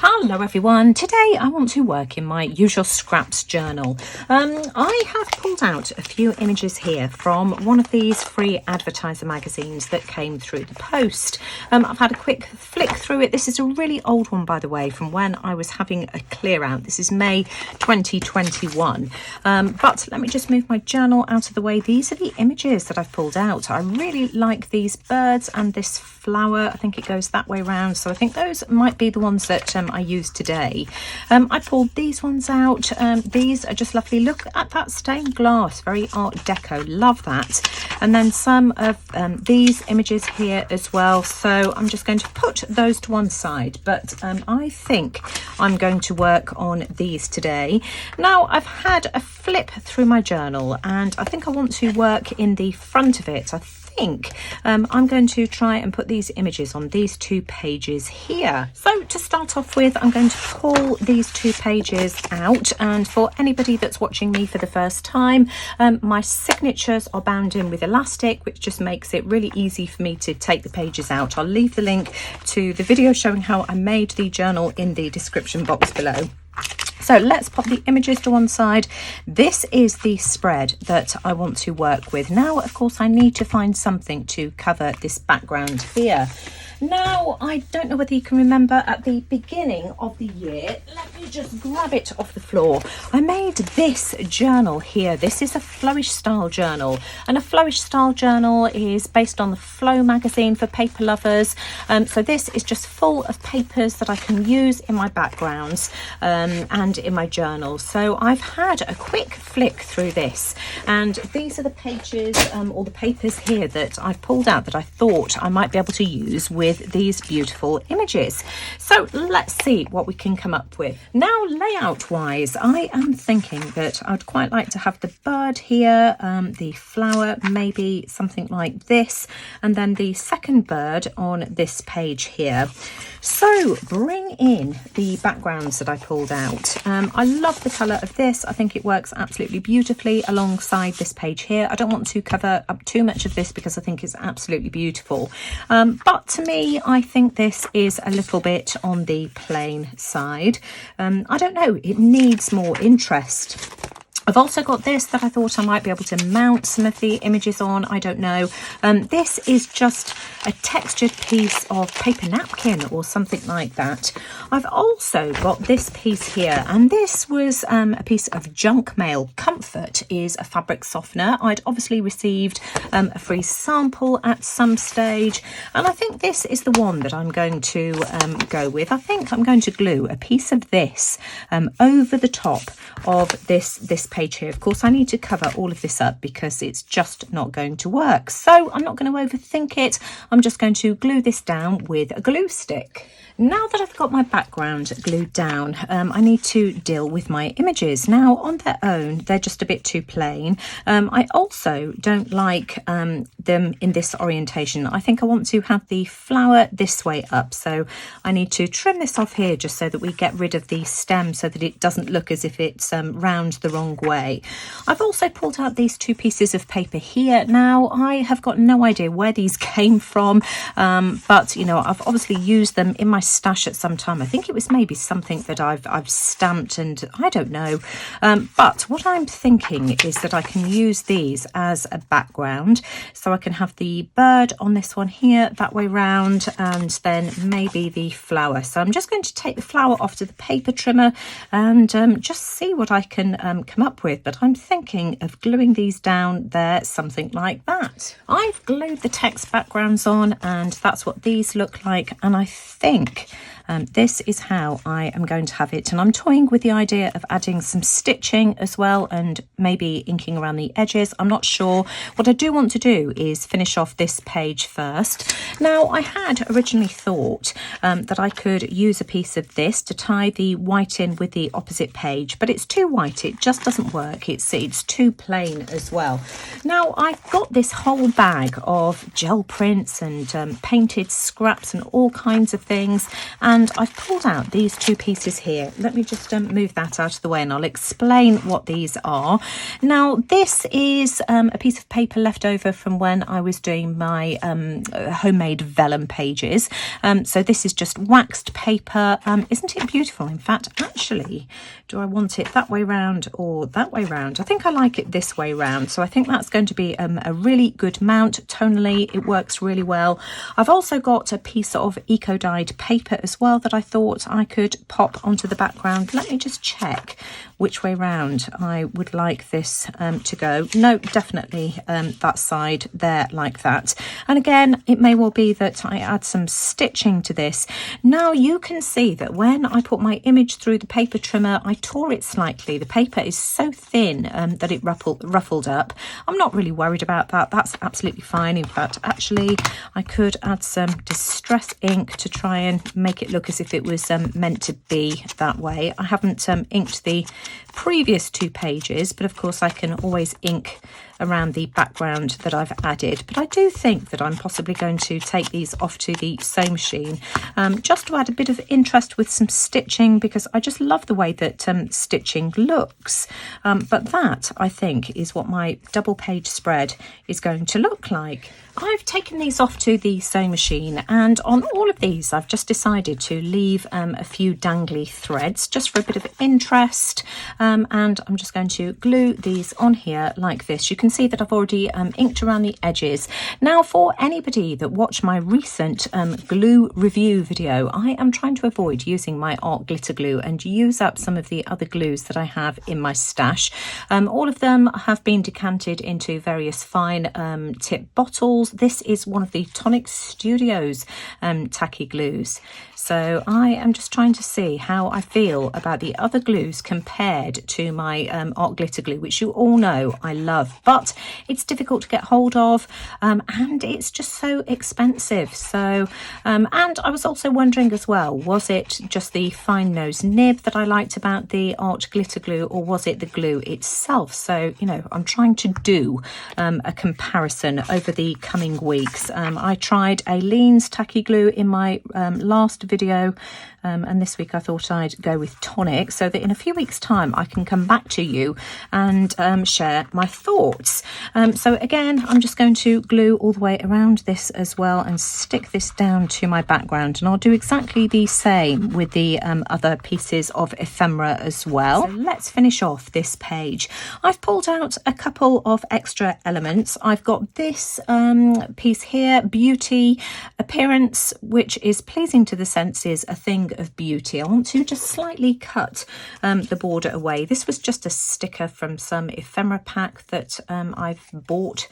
Hello everyone, today I want to work in my usual scraps journal. I have pulled out a few images here from one of these free advertiser magazines that came through the post. I've had a quick flick through it. This is a really old one, by the way, from when I was having a clear out. This is May 2021. But let me just move my journal out of the way. These are the images that I've pulled out. I really like these birds and this flower. I think it goes that way round, so I think those might be the ones that I use today. I pulled these ones out. These are just lovely. Look at that stained glass, very Art Deco, love that. And then some of these images here as well, so I'm just going to put those to one side, but I think I'm going to work on these today. Now, I've had a flip through my journal and I think I want to work in the front of it. I think I'm going to try and put these images on these two pages here. So to start off with, I'm going to pull these two pages out, and for anybody that's watching me for the first time, my signatures are bound in with elastic, which just makes it really easy for me to take the pages out. I'll leave the link to the video showing how I made the journal in the description box below. So let's pop the images to one side. This is the spread that I want to work with. Now, of course, I need to find something to cover this background here. Now, I don't know whether you can remember at the beginning of the year, let me just grab it off the floor. I made this journal here. This is a Flourish style journal, and a Flourish style journal is based on the Flow magazine for paper lovers. So this is just full of papers that I can use in my backgrounds and in my journal. So I've had a quick flick through this, and these are the pages or the papers here that I've pulled out that I thought I might be able to use with these beautiful images. So let's see what we can come up with. Now, layout wise, I am thinking that I'd quite like to have the bird here, the flower, maybe something like this, and then the second bird on this page here. So bring in the backgrounds that I pulled out. I love the colour of this. I think it works absolutely beautifully alongside this page here. I don't want to cover up too much of this because I think it's absolutely beautiful. But to me, I think this is a little bit on the plain side. I don't know, it needs more interest. I've also got this that I thought I might be able to mount some of the images on. I don't know. This is just a textured piece of paper napkin or something like that. I've also got this piece here, and this was a piece of junk mail. Comfort is a fabric softener. I'd obviously received a free sample at some stage, and I think this is the one that I'm going to go with. I think I'm going to glue a piece of this over the top of this page here. Of course, I need to cover all of this up because it's just not going to work. So I'm not going to overthink it. I'm just going to glue this down with a glue stick. Now that I've got my background glued down, I need to deal with my images. Now, on their own, they're just a bit too plain. I also don't like them in this orientation. I think I want to have the flower this way up. So I need to trim this off here just so that we get rid of the stem so that it doesn't look as if it's round the wrong way. I've also pulled out these two pieces of paper here. Now, I have got no idea where these came from, but, you know, I've obviously used them in my stash at some time. I think it was maybe something that I've stamped, and I don't know. But what I'm thinking is that I can use these as a background. So I can have the bird on this one here, that way round, and then maybe the flower. So I'm just going to take the flower off to the paper trimmer and just see what I can come up with. But I'm thinking of gluing these down there, something like that. I've glued the text backgrounds on, and that's what these look like. And I think this is how I am going to have it, and I'm toying with the idea of adding some stitching as well and maybe inking around the edges. I'm not sure. What I do want to do is finish off this page first. Now, I had originally thought that I could use a piece of this to tie the white in with the opposite page, but it's too white. It just doesn't work. It's too plain as well. Now, I've got this whole bag of gel prints and painted scraps and all kinds of things, and and I've pulled out these two pieces here. Let me just move that out of the way and I'll explain what these are. Now, this is a piece of paper left over from when I was doing my homemade vellum pages. So this is just waxed paper. Isn't it beautiful? In fact, actually, do I want it that way round or that way round? I think I like it this way round. So I think that's going to be a really good mount. Tonally, it works really well. I've also got a piece of eco-dyed paper as well that I thought I could pop onto the background. Let me just check which way round I would like this to go. No, definitely that side there like that. And again, it may well be that I add some stitching to this. Now you can see that when I put my image through the paper trimmer, I tore it slightly. The paper is so thin that it ruffled up. I'm not really worried about that. That's absolutely fine. In fact, actually, I could add some distress ink to try and make it look as if it was meant to be that way. I haven't inked the previous two pages, but of course I can always ink around the background that I've added. But I do think that I'm possibly going to take these off to the sewing machine just to add a bit of interest with some stitching, because I just love the way that stitching looks. But that, I think, is what my double page spread is going to look like. I've taken these off to the sewing machine, and on all of these I've just decided to leave a few dangly threads just for a bit of interest, and I'm just going to glue these on here like this. You can see that I've already inked around the edges. Now, for anybody that watched my recent glue review video, I am trying to avoid using my art glitter glue and use up some of the other glues that I have in my stash. All of them have been decanted into various fine tip bottles. This is one of the Tonic Studios tacky glues. So I am just trying to see how I feel about the other glues compared to my art glitter glue, which you all know I love, but it's difficult to get hold of and it's just so expensive. So and I was also wondering as well, was it just the fine nose nib that I liked about the art glitter glue, or was it the glue itself? So, you know, I'm trying to do a comparison over the coming weeks. I tried Aleene's tacky glue in my last video, and this week I thought I'd go with Tonic, so that in a few weeks time I can come back to you and share my thoughts. So again, I'm just going to glue all the way around this as well and stick this down to my background, and I'll do exactly the same with the other pieces of ephemera as well. So let's finish off this page. I've pulled out a couple of extra elements. I've got this piece here, Beauty Appearance, which is pleasing to the senses, a thing of beauty. I want to just slightly cut the border away. This was just a sticker from some ephemera pack that I've bought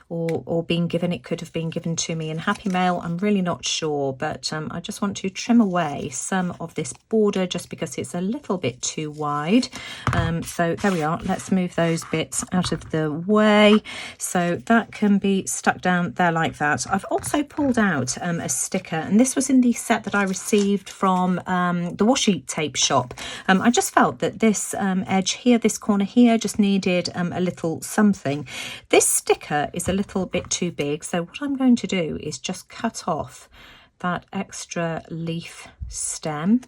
or been given. It could have been given to me in Happy Mail, I'm really not sure, but I just want to trim away some of this border just because it's a little bit too wide. So there we are. Let's move those bits out of the way so that can be stuck down there like that. I've also pulled out a sticker, and this was in the set that I received from the washi tape shop. I just felt that this edge here, this corner here, just needed a little something. This sticker is a little bit too big, so what I'm going to do is just cut off that extra leaf stem.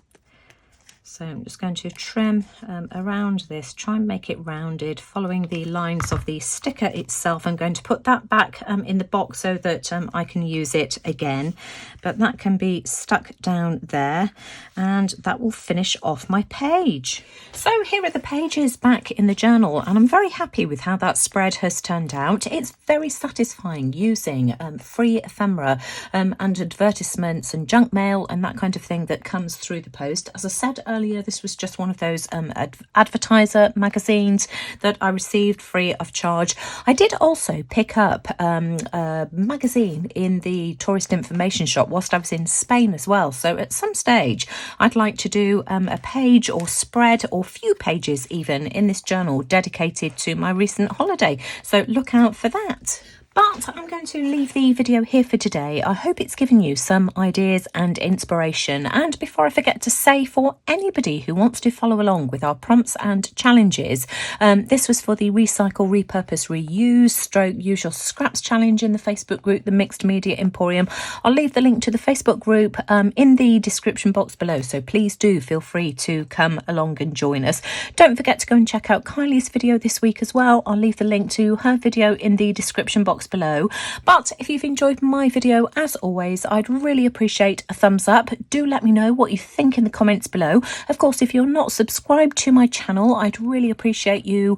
So I'm just going to trim around this, try and make it rounded, following the lines of the sticker itself. I'm going to put that back in the box so that I can use it again, but that can be stuck down there, and that will finish off my page. So here are the pages back in the journal, and I'm very happy with how that spread has turned out. It's very satisfying using free ephemera and advertisements and junk mail and that kind of thing that comes through the post. As I said earlier, this was just one of those advertiser magazines that I received free of charge. I did also pick up a magazine in the tourist information shop whilst I was in Spain as well. So at some stage I'd like to do a page or spread or few pages even in this journal dedicated to my recent holiday. So look out for that. But I'm going to leave the video here for today. I hope it's given you some ideas and inspiration. And before I forget to say, for anybody who wants to follow along with our prompts and challenges, this was for the Recycle, Repurpose, Reuse / Use Your Scraps challenge in the Facebook group, the Mixed Media Emporium. I'll leave the link to the Facebook group in the description box below, so please do feel free to come along and join us. Don't forget to go and check out Kylie's video this week as well. I'll leave the link to her video in the description box below. But if you've enjoyed my video, as always, I'd really appreciate a thumbs up. Do let me know what you think in the comments below. Of course, if you're not subscribed to my channel, I'd really appreciate you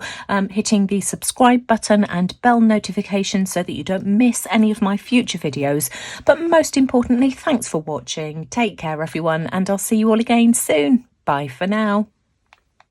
hitting the subscribe button and bell notification so that you don't miss any of my future videos. But most importantly, thanks for watching. Take care, everyone, and I'll see you all again soon. Bye for now.